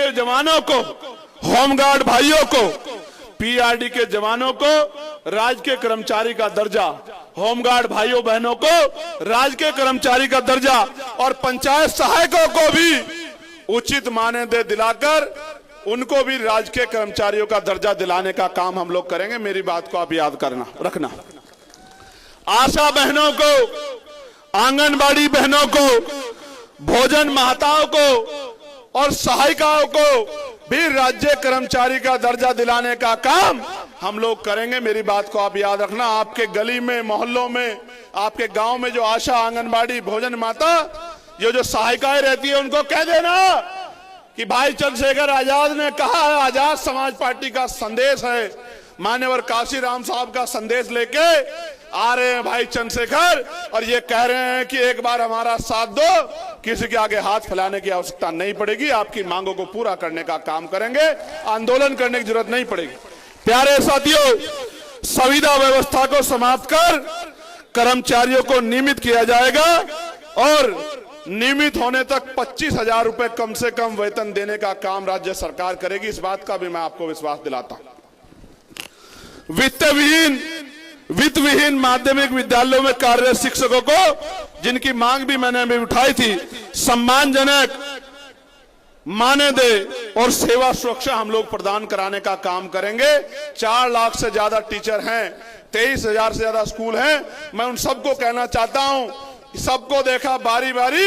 के जवानों को, होमगार्ड भाइयों को, पीआरडी के जवानों को राजकीय कर्मचारी का दर्जा, होमगार्ड भाइयों बहनों को राजकीय कर्मचारी का दर्जा और पंचायत सहायकों को भी उचित मानदेय दिलाकर उनको भी राजकीय कर्मचारियों का दर्जा दिलाने का काम हम लोग करेंगे। मेरी बात को आप याद रखना। आशा बहनों को, आंगनबाड़ी बहनों को, भोजन महताओं को और सहायिकाओं को भी राज्य कर्मचारी का दर्जा दिलाने का काम हम लोग करेंगे। मेरी बात को आप याद रखना। आपके गली में, मोहल्लों में, आपके गांव में जो आशा, आंगनबाड़ी, भोजन माता, ये जो सहायिकाएं रहती है, उनको कह देना कि भाई चंद्रशेखर आजाद ने कहा है, आजाद समाज पार्टी का संदेश है, मान्यवर काशीराम साहब का संदेश लेके आ रहे हैं भाई चंद्रशेखर, और ये कह रहे हैं कि एक बार हमारा साथ दो, किसी के आगे हाथ फैलाने की आवश्यकता नहीं पड़ेगी, आपकी मांगों को पूरा करने का काम करेंगे, आंदोलन करने की जरूरत नहीं पड़ेगी। प्यारे साथियों, संविदा व्यवस्था को समाप्त कर कर्मचारियों को नियमित किया जाएगा और नियमित होने तक 25,000 रुपए कम से कम वेतन देने का काम राज्य सरकार करेगी। इस बात का भी मैं आपको विश्वास दिलाता हूं। वित्त विहीन माध्यमिक विद्यालयों में कार्यरत शिक्षकों को, जिनकी मांग भी मैंने अभी उठाई थी, सम्मानजनक मानदेय और सेवा सुरक्षा हम लोग प्रदान कराने का काम करेंगे। 4 लाख से ज्यादा टीचर हैं, 23,000 से ज्यादा स्कूल हैं। मैं उन सबको कहना चाहता हूं, सबको देखा बारी बारी,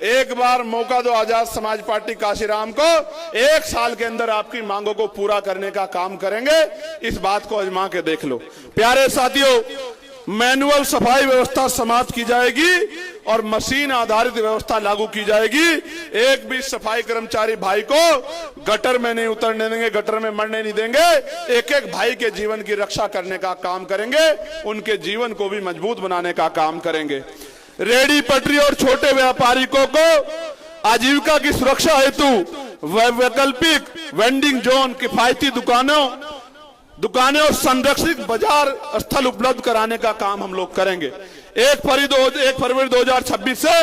एक बार मौका दो आजाद समाज पार्टी काशीराम को, 1 साल के अंदर आपकी मांगों को पूरा करने का काम करेंगे। इस बात को आजमा के देख लो। प्यारे साथियों, मैनुअल सफाई व्यवस्था समाप्त की जाएगी और मशीन आधारित व्यवस्था लागू की जाएगी। एक भी सफाई कर्मचारी भाई को गटर में नहीं उतरने देंगे, गटर में मरने नहीं देंगे। एक एक भाई के जीवन की रक्षा करने का काम करेंगे, उनके जीवन को भी मजबूत बनाने का काम करेंगे। रेडी पटरी और छोटे व्यापारियों को आजीविका की सुरक्षा हेतु वैकल्पिक वेंडिंग जोन, किफायती दुकानें और संरक्षित बाजार स्थल उपलब्ध कराने का काम हम लोग करेंगे। 1 फरवरी 2026 से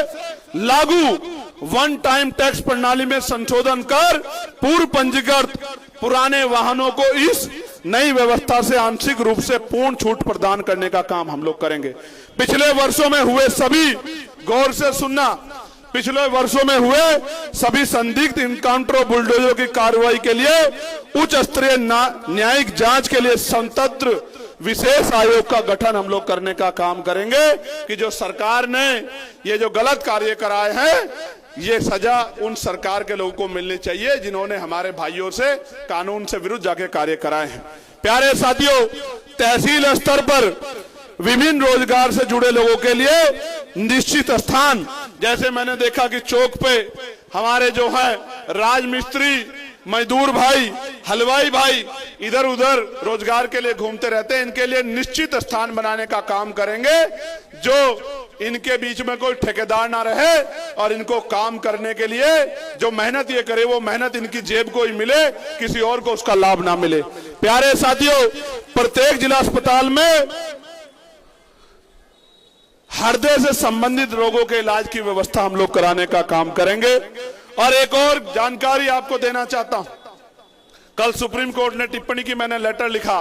लागू वन टाइम टैक्स प्रणाली में संशोधन कर पूर्व पंजीकृत पुराने वाहनों को इस नई व्यवस्था से आंशिक रूप से पूर्ण छूट प्रदान करने का काम हम लोग करेंगे। पिछले वर्षों में हुए सभी, गौर से सुनना, पिछले वर्षों में हुए सभी संदिग्ध इनकाउंटर और बुलडोजर की कार्रवाई के लिए उच्च स्तरीय न्यायिक जांच के लिए स्वतंत्र विशेष आयोग का गठन हम लोग करने का काम करेंगे कि जो सरकार ने ये जो गलत कार्य कराए हैं, ये सजा उन सरकार के लोगों को मिलनी चाहिए जिन्होंने हमारे भाइयों से कानून से विरुद्ध जाके कार्य कराए हैं। प्यारे साथियों, तहसील स्तर पर विभिन्न रोजगार से जुड़े लोगों के लिए निश्चित स्थान, जैसे मैंने देखा कि चौक पे हमारे जो है राजमिस्त्री, मजदूर भाई, हलवाई भाई इधर उधर रोजगार के लिए घूमते रहते हैं, इनके लिए निश्चित स्थान बनाने का काम करेंगे, जो इनके बीच में कोई ठेकेदार ना रहे और इनको काम करने के लिए जो मेहनत ये करे वो मेहनत इनकी जेब को ही मिले, किसी और को उसका लाभ ना मिले। प्यारे साथियों, प्रत्येक जिला अस्पताल में हृदय से संबंधित रोगों के इलाज की व्यवस्था हम लोग कराने का काम करेंगे। और एक और जानकारी आपको देना चाहता हूं, कल सुप्रीम कोर्ट ने टिप्पणी की, मैंने लेटर लिखा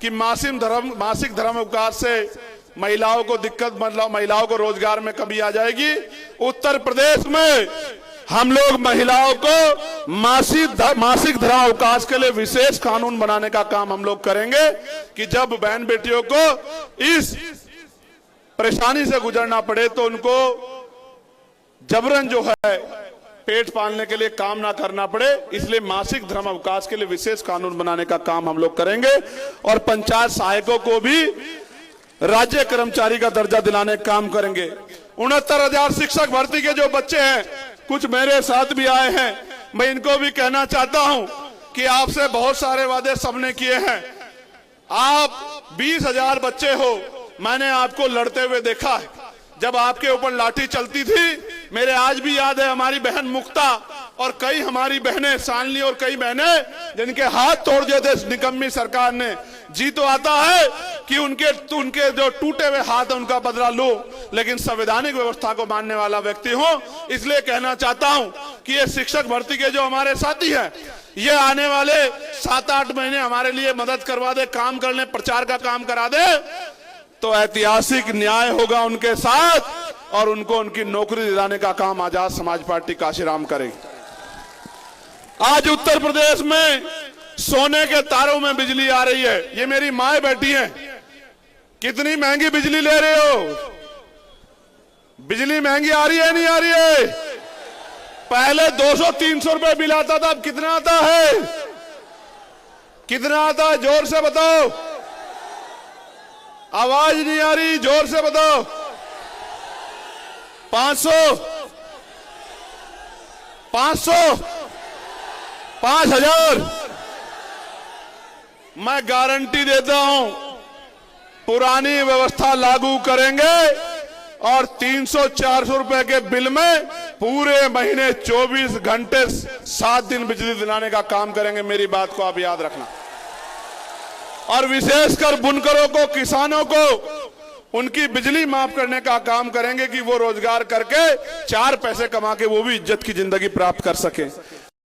कि मासिक धर्म अवकाश से महिलाओं को दिक्कत, मतलब महिलाओं को रोजगार में कमी आ जाएगी। उत्तर प्रदेश में हम लोग महिलाओं को मासिक धर्म अवकाश के लिए विशेष कानून बनाने का काम हम लोग करेंगे कि जब बहन बेटियों को इस परेशानी से गुजरना पड़े तो उनको जबरन जो है पेट पालने के लिए काम ना करना पड़े, इसलिए मासिक धर्म अवकाश के लिए विशेष कानून बनाने का काम हम लोग करेंगे। और पंचायत सहायकों को भी राज्य कर्मचारी का दर्जा दिलाने का काम करेंगे। 69,000 शिक्षक भर्ती के जो बच्चे हैं, कुछ मेरे साथ भी आए हैं, मैं इनको भी कहना चाहता हूं कि आपसे बहुत सारे वादे सबने किए हैं। आप 20,000 बच्चे हो, मैंने आपको लड़ते हुए देखा है, जब आपके ऊपर लाठी चलती थी, मेरे आज भी याद है हमारी बहन मुक्ता और कई हमारी बहनें शानली और कई बहनें जिनके हाथ तोड़ दिए थे इस निकम्मी सरकार ने। जी तो आता है कि उनके जो टूटे हुए हाथ है उनका बदला लो, लेकिन संवैधानिक व्यवस्था को मानने वाला व्यक्ति हूं। इसलिए कहना चाहता हूं कि ये शिक्षक भर्ती के जो हमारे साथी हैं, ये आने वाले 7-8 महीने हमारे लिए मदद करवा दे, काम करने, प्रचार का काम करा दे, तो ऐतिहासिक न्याय होगा उनके साथ और उनको उनकी नौकरी दिलाने का काम आजाद समाज पार्टी काशीराम करेगी। आज उत्तर प्रदेश में सोने के तारों में बिजली आ रही है। ये मेरी माए बैठी हैं। कितनी महंगी बिजली ले रहे हो? बिजली महंगी आ रही है नहीं आ रही है? पहले 200-300 रुपए बिल आता था, अब कितना आता है? कितना आता है? जोर से बताओ। आवाज नहीं आ रही, जोर से बताओ। 500, 500, 5000। मैं गारंटी देता हूं, पुरानी व्यवस्था लागू करेंगे और 300-400 रुपए के बिल में पूरे महीने 24 घंटे 7 दिन बिजली दिलाने का काम करेंगे। मेरी बात को आप याद रखना। और विशेषकर बुनकरों को, किसानों को उनकी बिजली माफ करने का काम करेंगे कि वो रोजगार करके 4 पैसे कमा के वो भी इज्जत की जिंदगी प्राप्त कर सके।